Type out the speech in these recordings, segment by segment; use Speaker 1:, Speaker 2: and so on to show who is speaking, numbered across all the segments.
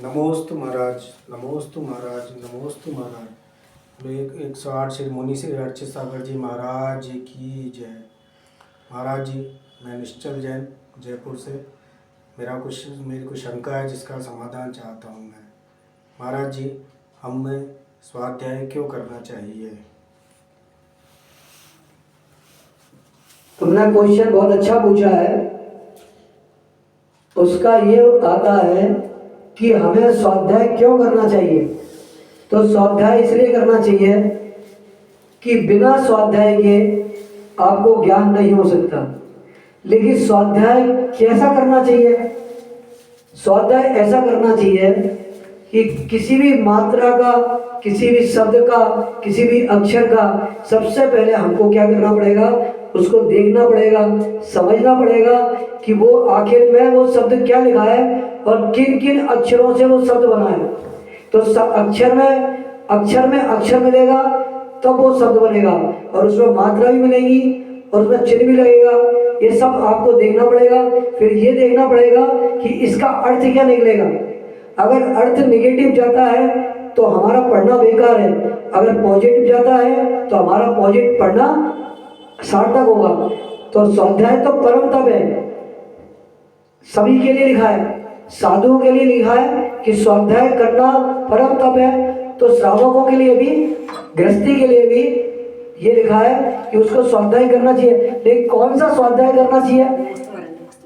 Speaker 1: नमोस्तु महाराज, नमोस्तु महाराज, नमोस्तु महाराज। मैं 108 शिरोमणि श्री अर्चित सागर जी महाराज की जय। महाराज जी, मैं निश्चल जैन जयपुर से। मेरी कुछ शंका है जिसका समाधान चाहता हूँ मैं। महाराज जी, हमें स्वाध्याय क्यों करना चाहिए?
Speaker 2: तुमने क्वेश्चन बहुत अच्छा पूछा है। उसका ये आता है कि हमें स्वाध्याय क्यों करना चाहिए। तो स्वाध्याय इसलिए करना चाहिए कि बिना स्वाध्याय के आपको ज्ञान नहीं हो सकता। लेकिन स्वाध्याय कैसा करना चाहिए? स्वाध्याय ऐसा करना चाहिए कि किसी भी मात्रा का, किसी भी शब्द का, किसी भी अक्षर का सबसे पहले हमको क्या करना पड़ेगा, उसको देखना पड़ेगा, समझना पड़ेगा कि वो आखिर में वो शब्द क्या लिखा है और किन किन अक्षरों से वो शब्द बना है। तो अक्षर में अक्षर मिलेगा तब वो शब्द बनेगा, और उसमें मात्रा भी मिलेगी और उसमें चिन्ह भी लगेगा। ये सब आपको देखना पड़ेगा। फिर ये देखना पड़ेगा कि इसका अर्थ क्या निकलेगा। अगर अर्थ नेगेटिव जाता है तो हमारा पढ़ना बेकार है, अगर पॉजिटिव जाता है तो हमारा पॉजिटिव पढ़ना सार्थक होगा। तो स्वाध्याय तो परम तप है, सभी के लिए लिखा है, साधुओं के लिए लिखा है कि स्वाध्याय करना परम तप है। तो श्रावकों के लिए भी, गृहस्थी के लिए भी ये लिखा है कि उसको स्वाध्याय करना चाहिए। लेकिन कौन सा स्वाध्याय करना चाहिए?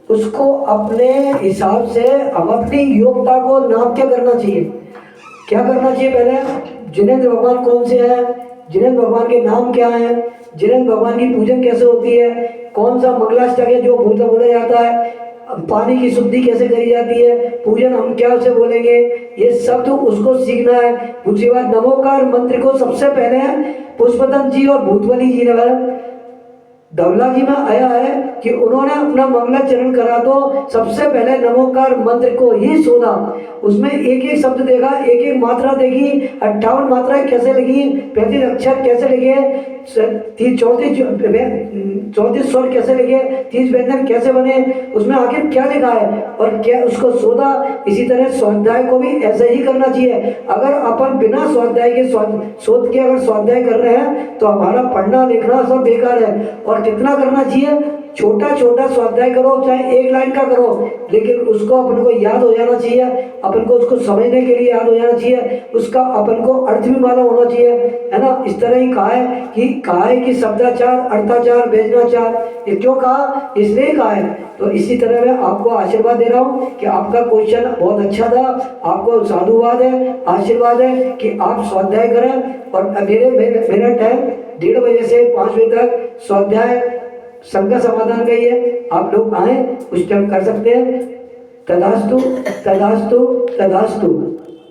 Speaker 2: उसको अपने हिसाब से, हम अपनी योग्यता को नाप के करना चाहिए। क्या करना चाहिए? पहले जिनेंद्र भगवान कौन से हैं, जिनेंद्र भगवान के नाम क्या हैं, जिनेंद्र भगवान की पूजन कैसे होती है, कौन सा मंगलाष्टक है जो बोला जाता है, पानी की शुद्धि कैसे करी जाती है, पूजन हम क्या उसे बोलेंगे, ये सब तो उसको सीखना है। दूसरी बात, नमोकार मंत्र को सबसे पहले पुष्पदंत जी और भूतवली जी ने, धवला जी में आया है कि उन्होंने अपना मंगलाचरण करा तो सबसे पहले नमोकार मंत्र को ही सुना। उसमें एक एक शब्द देखा, एक एक मात्रा देखी, 58 मात्राएं कैसे लिखी, 35 अक्षर कैसे लिखे, 34 स्वर कैसे लिखे, 30 व्यंजन कैसे बने, उसमें आखिर क्या लिखा है और क्या उसको सोधा। इसी तरह स्वाध्याय को भी ऐसे ही करना चाहिए। अगर अपन बिना स्वाध्याय के सोच के अगर स्वाध्याय कर रहे हैं तो हमारा पढ़ना लिखना सब बेकार है। और कितना करना चाहिए? छोटा छोटा स्वाध्याय करो, चाहे एक लाइन का करो, लेकिन उसको अपन को याद हो जाना चाहिए, अपन को उसको समझने के लिए याद हो जाना चाहिए, उसका अपन को अर्थ भी मालूम होना चाहिए, है ना। इस तरह ही कहा है कि शब्दाचार, अर्थाचार, व्यंजनाचार। ये क्यों कहा? इसलिए कहा है। तो इसी तरह मैं आपको आशीर्वाद दे रहा हूँ कि आपका क्वेश्चन बहुत अच्छा था। आपको साधुवाद है, आशीर्वाद है कि आप स्वाध्याय करें। और मेरा टाइम 1:30 बजे से 5 बजे तक स्वाध्याय संघ समाधान का ही है। आप लोग आए, उस टाइम कर सकते हैं। तदास्तु तदास्तु तदास्तु।